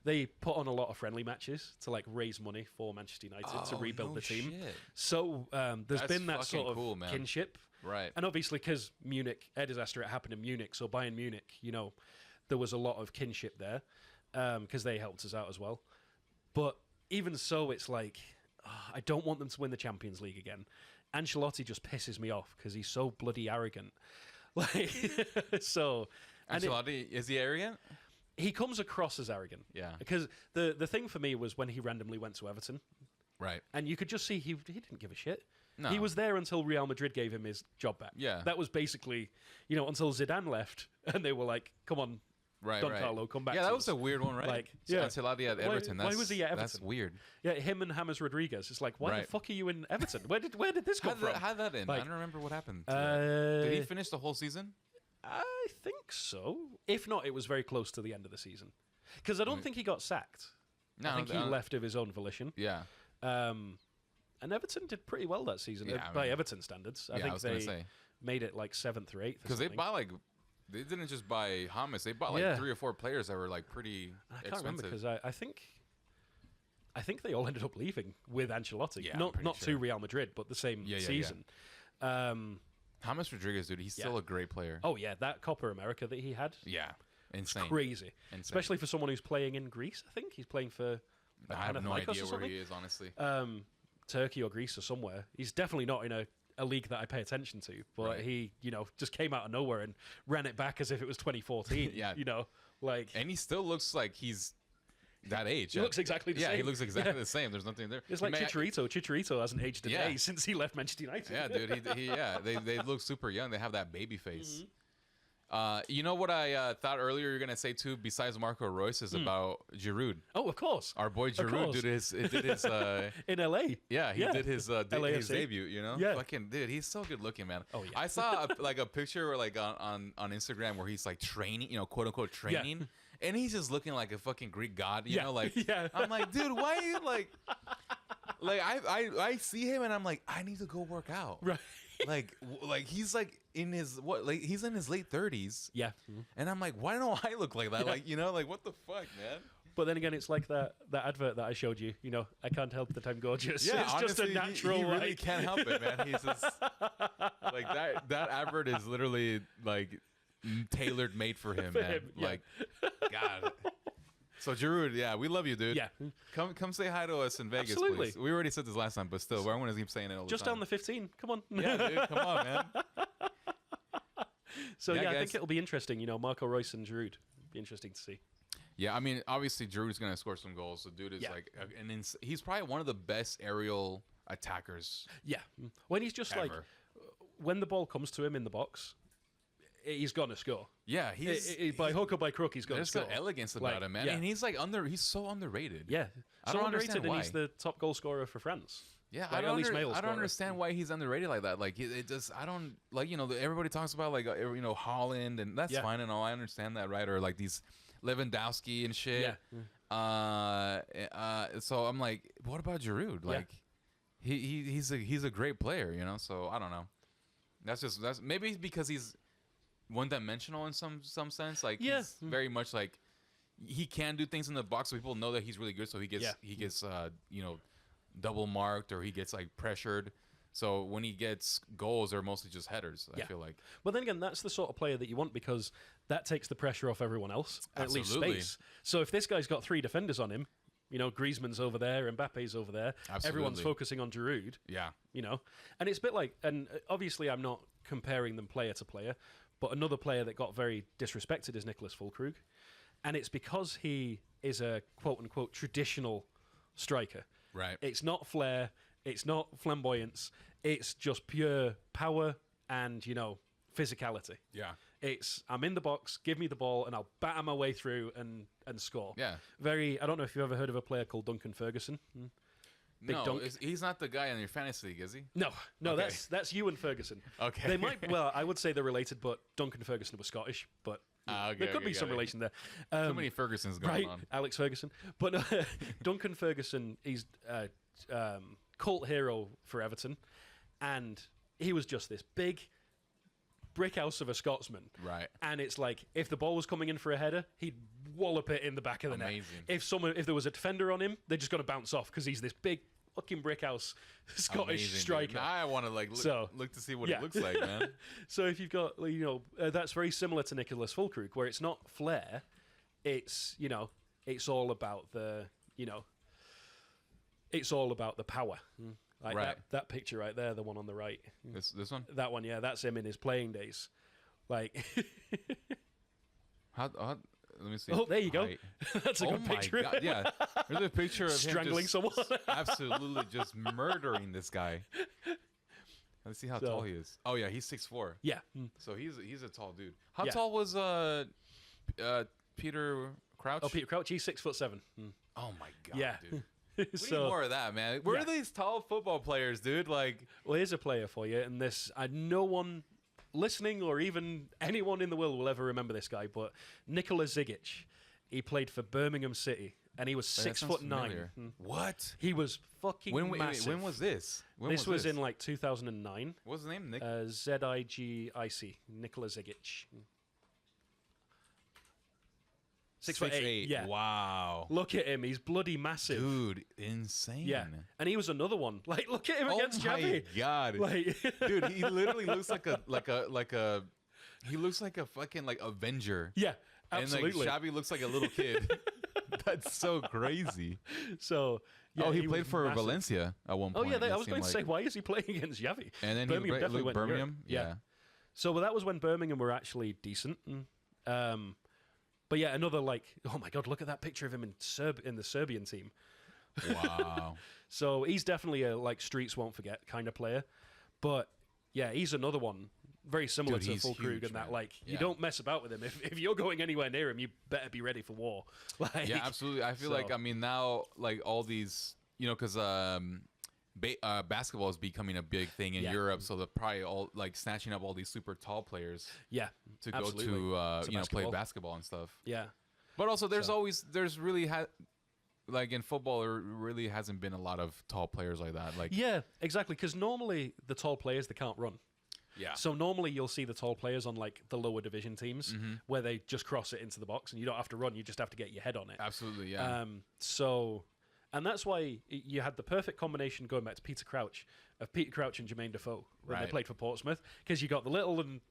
Speaker 2: they put on a lot of friendly matches to like raise money for Manchester United to rebuild the team.
Speaker 1: Shit.
Speaker 2: So there's been that sort of kinship.
Speaker 1: Right.
Speaker 2: And obviously because Munich air disaster, it happened in Munich. So Bayern Munich, there was a lot of kinship there because they helped us out as well. But even so, it's like, I don't want them to win the Champions League again. Ancelotti just pisses me off because he's so bloody arrogant. Like, so...
Speaker 1: Ancelotti, is he arrogant?
Speaker 2: He comes across as arrogant.
Speaker 1: Yeah.
Speaker 2: Because the thing for me was when he randomly went to Everton.
Speaker 1: Right.
Speaker 2: And you could just see he didn't give a shit.
Speaker 1: No.
Speaker 2: He was there until Real Madrid gave him his job back.
Speaker 1: Yeah.
Speaker 2: That was basically, until Zidane left and they were like, come on, Don Carlo, come back.
Speaker 1: Yeah, that
Speaker 2: to
Speaker 1: was
Speaker 2: us.
Speaker 1: a weird one, right?
Speaker 2: Like,
Speaker 1: Ancelotti at Everton.
Speaker 2: Why was he at Everton?
Speaker 1: That's weird.
Speaker 2: Yeah, him and James Rodriguez. It's like, why the fuck are you in Everton? Where did this come from?
Speaker 1: How that in?
Speaker 2: Like,
Speaker 1: I don't remember what happened. Did he finish the whole season?
Speaker 2: I think so. If not, it was very close to the end of the season. Because I don't think he got sacked. No, I think he left of his own volition.
Speaker 1: Yeah.
Speaker 2: And Everton did pretty well that season by Everton standards. I think they made it like 7th or 8th.
Speaker 1: Because they they didn't just buy James. They bought like 3 or 4 players that were like pretty expensive. I can't remember
Speaker 2: because I think they all ended up leaving with Ancelotti.
Speaker 1: Yeah,
Speaker 2: not to Real Madrid, but the same season.
Speaker 1: James Rodriguez, dude, he's still a great player.
Speaker 2: Oh yeah, that Copa America that he had.
Speaker 1: Yeah, insane,
Speaker 2: crazy. Especially for someone who's playing in Greece. I think he's playing for.
Speaker 1: I have no idea where he is, honestly.
Speaker 2: Turkey or Greece or somewhere. He's definitely not in a league that I pay attention to, but he, just came out of nowhere and ran it back as if it was 2014.
Speaker 1: Yeah.
Speaker 2: And
Speaker 1: he still looks like he's that age.
Speaker 2: He looks exactly the same.
Speaker 1: Yeah, he looks exactly the same. There's nothing there.
Speaker 2: It's like Chicharito. Chicharito hasn't aged a day since he left Manchester United.
Speaker 1: Yeah, dude. They look super young. They have that baby face. You know what I thought earlier you were gonna say too, besides Marco Reus, is about Giroud.
Speaker 2: Oh, of course.
Speaker 1: Our boy Giroud did his
Speaker 2: in LA.
Speaker 1: Yeah, he did his debut.
Speaker 2: Yeah,
Speaker 1: fucking dude, he's so good looking, man.
Speaker 2: Oh yeah.
Speaker 1: I saw a picture where, like on Instagram where he's like training, quote unquote training, and he's just looking like a fucking Greek god. You know, like I'm like, dude, why are you Like I see him and I'm like, I need to go work out.
Speaker 2: Right.
Speaker 1: Like he's like in his he's in his late 30s.
Speaker 2: Yeah.
Speaker 1: And I'm like, why don't I look like that? Like, you know, like what the fuck, man?
Speaker 2: But then again, it's like that advert that I showed you. You know, I can't help that I'm gorgeous.
Speaker 1: Yeah,
Speaker 2: it's
Speaker 1: honestly,
Speaker 2: just a natural.
Speaker 1: He really can't help it, man. He's just like that advert is literally like tailored made for him, man.
Speaker 2: Yeah.
Speaker 1: Like, God. So Giroud, yeah, we love you, dude.
Speaker 2: Yeah.
Speaker 1: Come say hi to us in Vegas,
Speaker 2: Absolutely.
Speaker 1: please. We already said this last time, but still, I want to keep saying it all the
Speaker 2: Just
Speaker 1: time.
Speaker 2: down the 15. Come on.
Speaker 1: Yeah, dude, come on, man.
Speaker 2: So
Speaker 1: Yeah,
Speaker 2: I
Speaker 1: guys.
Speaker 2: think it'll be interesting. You know, Marco Reus and Giroud. Be interesting to see.
Speaker 1: Yeah, I mean, obviously Giroud's gonna score some goals. The dude is like, he's probably one of the best aerial attackers.
Speaker 2: Yeah. When he's just like,
Speaker 1: Ever.
Speaker 2: when the ball comes to him in the box, he's gonna score.
Speaker 1: Yeah, he's
Speaker 2: By hook or by crook, he's gonna
Speaker 1: there's
Speaker 2: score.
Speaker 1: an elegance about
Speaker 2: Like,
Speaker 1: him, man.
Speaker 2: yeah.
Speaker 1: And he's like he's so underrated.
Speaker 2: Yeah.
Speaker 1: I
Speaker 2: So
Speaker 1: don't
Speaker 2: underrated,
Speaker 1: understand
Speaker 2: and
Speaker 1: why.
Speaker 2: he's the top goal scorer for France.
Speaker 1: Yeah,
Speaker 2: Like, at least male
Speaker 1: I don't
Speaker 2: scorer.
Speaker 1: understand why he's underrated like that. Like it just, I don't like, you know, everybody talks about like you know, Holland, and that's
Speaker 2: Yeah.
Speaker 1: fine and all. I understand that, right? Or like these Lewandowski and shit.
Speaker 2: Yeah.
Speaker 1: So I'm like, what about Giroud? Like he's a great player, you know. So I don't know. That's maybe because he's one dimensional in some sense. Like he's very much like he can do things in the box, so people know that he's really good. So he gets you know, double marked, or he gets like pressured. So when he gets goals, they're mostly just headers. I feel like.
Speaker 2: But then again, that's the sort of player that you want, because that takes the pressure off everyone else. At least
Speaker 1: Absolutely.
Speaker 2: space. So if this guy's got 3 defenders on him, you know, Griezmann's over there, Mbappe's over there.
Speaker 1: Absolutely.
Speaker 2: Everyone's focusing on Giroud.
Speaker 1: Yeah.
Speaker 2: You know, and it's a bit like, and obviously I'm not comparing them player to player, but another player that got very disrespected is Nicholas Füllkrug, and it's because he is a quote unquote traditional striker.
Speaker 1: Right.
Speaker 2: It's not flair. It's not flamboyance. It's just pure power and, you know, physicality.
Speaker 1: Yeah.
Speaker 2: It's, I'm in the box, give me the ball, and I'll batter my way through and score.
Speaker 1: Yeah.
Speaker 2: Very, I don't know if you've ever heard of a player called Duncan Ferguson. Big
Speaker 1: No,
Speaker 2: dunk.
Speaker 1: he's not the guy in your fantasy league, is he?
Speaker 2: No,
Speaker 1: Okay.
Speaker 2: that's you and Ferguson.
Speaker 1: Okay.
Speaker 2: They might, well, I would say they're related, but Duncan Ferguson was Scottish, but there could be some relation there.
Speaker 1: Too many Fergusons going on.
Speaker 2: Alex Ferguson. But no, Duncan Ferguson, he's cult hero for Everton, and he was just this big brick house of a Scotsman.
Speaker 1: Right.
Speaker 2: And it's like, if the ball was coming in for a header, he'd wallop it in the back of the net. If there was a defender on him, they're just going to bounce off, because he's this big fucking brick house Scottish striker.
Speaker 1: Now I want to like look to see what it looks like, man.
Speaker 2: So if you've got, you know, that's very similar to Nicholas Füllkrug, where it's not flair, it's, you know, it's all about the, you know, it's all about the power. Like
Speaker 1: Right.
Speaker 2: that picture right there, the one on the right.
Speaker 1: This one?
Speaker 2: That one, yeah, that's him in his playing days. Like,
Speaker 1: How let me see.
Speaker 2: oh, there you go.
Speaker 1: Height.
Speaker 2: That's a good picture.
Speaker 1: God, yeah. There's a picture of
Speaker 2: Strangling
Speaker 1: him just
Speaker 2: someone.
Speaker 1: absolutely just murdering this guy. Let's see how tall he is. Oh yeah, he's 6'4".
Speaker 2: Yeah.
Speaker 1: So he's a tall dude. How
Speaker 2: Yeah.
Speaker 1: tall was Peter Crouch?
Speaker 2: Oh, Peter Crouch, he's 6'7".
Speaker 1: Oh my god,
Speaker 2: Yeah.
Speaker 1: dude. We need
Speaker 2: So,
Speaker 1: more of that, man. Where are these tall football players, dude? Like,
Speaker 2: well, here's a player for you, and this, no one listening or even anyone in the world will ever remember this guy, but Nikola Zigic. He played for Birmingham City, and he was
Speaker 1: that sounds
Speaker 2: 6'9".
Speaker 1: familiar. What?
Speaker 2: He was fucking massive.
Speaker 1: When was this?
Speaker 2: This was in like 2009.
Speaker 1: What's his name? Nick?
Speaker 2: Zigic. Nikola Zigic. 6'8". Yeah.
Speaker 1: Wow.
Speaker 2: Look at him. He's bloody massive.
Speaker 1: Dude, insane.
Speaker 2: Yeah. And he was another one. Like, look at him against Xavi.
Speaker 1: Oh my god.
Speaker 2: Like,
Speaker 1: Dude, he literally looks like a he looks like a fucking like Avenger.
Speaker 2: yeah, absolutely.
Speaker 1: And like Xavi looks like a little kid. That's so crazy.
Speaker 2: So, yeah,
Speaker 1: he played
Speaker 2: was
Speaker 1: for
Speaker 2: massive.
Speaker 1: Valencia at one
Speaker 2: Oh
Speaker 1: point.
Speaker 2: yeah, I
Speaker 1: it
Speaker 2: was going to
Speaker 1: seemed
Speaker 2: say, why is he playing against Xavi?
Speaker 1: And then
Speaker 2: Birmingham
Speaker 1: he
Speaker 2: definitely went to
Speaker 1: Birmingham.
Speaker 2: Europe.
Speaker 1: Yeah.
Speaker 2: So that was when Birmingham were actually decent. But yeah, another like, oh my god, look at that picture of him in the Serbian team.
Speaker 1: Wow.
Speaker 2: So he's definitely a like streets won't forget kind of player. But yeah, he's another one very similar
Speaker 1: Dude,
Speaker 2: to
Speaker 1: he's
Speaker 2: Füllkrug
Speaker 1: huge,
Speaker 2: in that
Speaker 1: man.
Speaker 2: like you
Speaker 1: Yeah.
Speaker 2: don't mess about with him. If you're going anywhere near him, you better be ready for war. Like,
Speaker 1: Yeah, absolutely. I feel like,
Speaker 2: so-
Speaker 1: I mean, now like all these, you know, because basketball is becoming a big thing in
Speaker 2: Yeah.
Speaker 1: Europe, so they're probably all like snatching up all these super tall players
Speaker 2: yeah,
Speaker 1: to
Speaker 2: absolutely.
Speaker 1: go to
Speaker 2: To
Speaker 1: you know, play
Speaker 2: basketball.
Speaker 1: basketball and stuff.
Speaker 2: Yeah.
Speaker 1: But also, there's
Speaker 2: So-
Speaker 1: always there's really like in football, there really hasn't been a lot of tall players like that. Like,
Speaker 2: yeah, exactly. Because normally the tall players, they can't run.
Speaker 1: yeah.
Speaker 2: So normally you'll see the tall players on like the lower division teams where they just cross it into the box and you don't have to run. You just have to get your head on it.
Speaker 1: Absolutely, yeah.
Speaker 2: And that's why you had the perfect combination going back to Peter Crouch and Jermaine Defoe when they played for Portsmouth, because you got the little and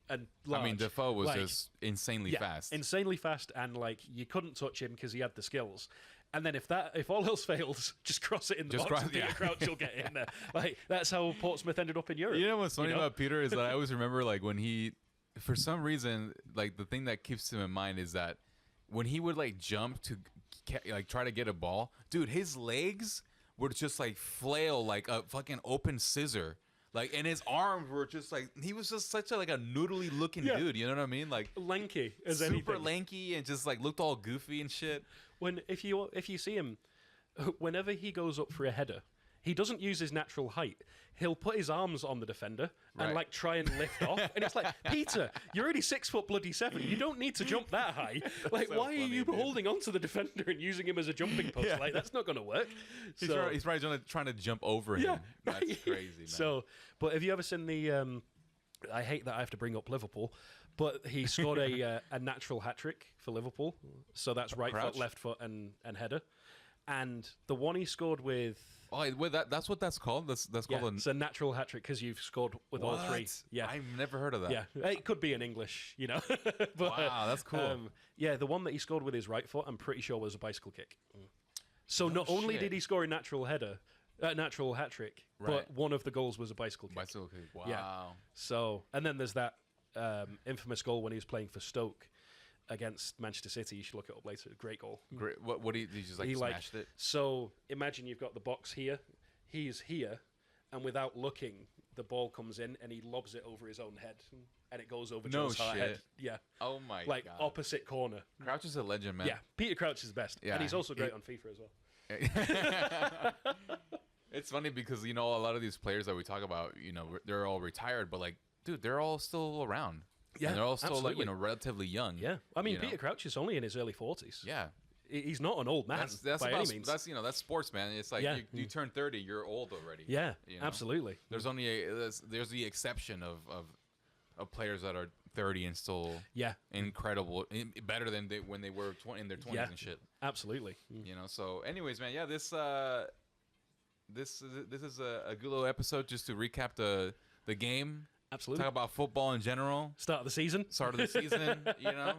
Speaker 2: large.
Speaker 1: I mean, Defoe was just insanely fast.
Speaker 2: Insanely fast, and like you couldn't touch him because he had the skills. And then if all else fails, just cross it in the box and Peter Crouch will get in there. Like, that's how Portsmouth ended up in Europe.
Speaker 1: You know what's funny about Peter is that I always remember, like, when he, for some reason, like, the thing that keeps him in mind is that when he would, like, jump to, like, try to get a ball, dude, his legs would just, like, flail like a fucking open scissor. Like, and his arms were just like, he was just such a like a noodly looking dude, you know what I mean? Like,
Speaker 2: lanky as
Speaker 1: super
Speaker 2: anything.
Speaker 1: lanky, and just like looked all goofy and shit.
Speaker 2: If you see him, whenever he goes up for a header, he doesn't use his natural height. He'll put his arms on the defender and like try and lift off. And it's like, Peter, you're already 6'7". You don't need to jump that high. Like, so why are you holding onto the defender and using him as a jumping post? Like, that's not going to work.
Speaker 1: He's probably trying to jump over him. That's crazy, man.
Speaker 2: So, but have you ever seen the? I hate that I have to bring up Liverpool, but he scored a natural hat trick for Liverpool. So that's right foot, left foot, and header. And the one he scored with.
Speaker 1: Oh, wait, that's what that's called? That's called
Speaker 2: it's a natural hat-trick because you've scored with all three. Yeah.
Speaker 1: I've never heard of that.
Speaker 2: Yeah, it could be in English, you know. But,
Speaker 1: wow, that's cool.
Speaker 2: Yeah, the one that he scored with his right foot, I'm pretty sure was a bicycle kick. So not only did he score a natural hat-trick, but one of the goals was a bicycle kick.
Speaker 1: Bicycle kick, wow.
Speaker 2: Yeah. So, and then there's that infamous goal when he was playing for Stoke against Manchester City. You should look it up later. Great goal.
Speaker 1: Great. What did he just like smashed it?
Speaker 2: So imagine you've got the box here. He's here, and without looking, the ball comes in and he lobs it over his own head, and it goes over Joe's head. Yeah.
Speaker 1: Oh my god.
Speaker 2: Like opposite corner.
Speaker 1: Crouch is a legend, man.
Speaker 2: Yeah. Peter Crouch is the best. Yeah. And he's also great on FIFA as well.
Speaker 1: It's funny because, you know, a lot of these players that we talk about, you know, they're all retired, but like, dude, they're all still around.
Speaker 2: Yeah,
Speaker 1: and they're all still like, you know, relatively young.
Speaker 2: Yeah, I mean, Peter Crouch is only in his early 40s.
Speaker 1: Yeah,
Speaker 2: he's not an old man by any means.
Speaker 1: That's that's sports, man. It's like you turn 30, you're old already.
Speaker 2: Yeah,
Speaker 1: you know?
Speaker 2: Absolutely.
Speaker 1: There's only there's the exception of players that are 30 and still incredible, better than when they were in their 20s and shit.
Speaker 2: Absolutely.
Speaker 1: You know. So, anyways, man, this is a good little episode just to recap the game.
Speaker 2: Absolutely.
Speaker 1: Talk about football in general.
Speaker 2: Start of the season, you know.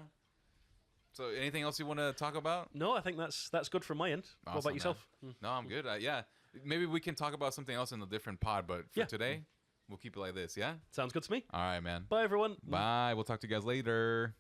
Speaker 2: So anything else you want to talk about? No, I think that's good from my end.
Speaker 1: Awesome,
Speaker 2: what about yourself?
Speaker 1: No, I'm good. Yeah. Maybe we can talk about something else in a different pod, but for today, we'll keep it like this, yeah?
Speaker 2: Sounds good to me.
Speaker 1: All right, man.
Speaker 2: Bye, everyone.
Speaker 1: Bye. We'll talk to you guys later.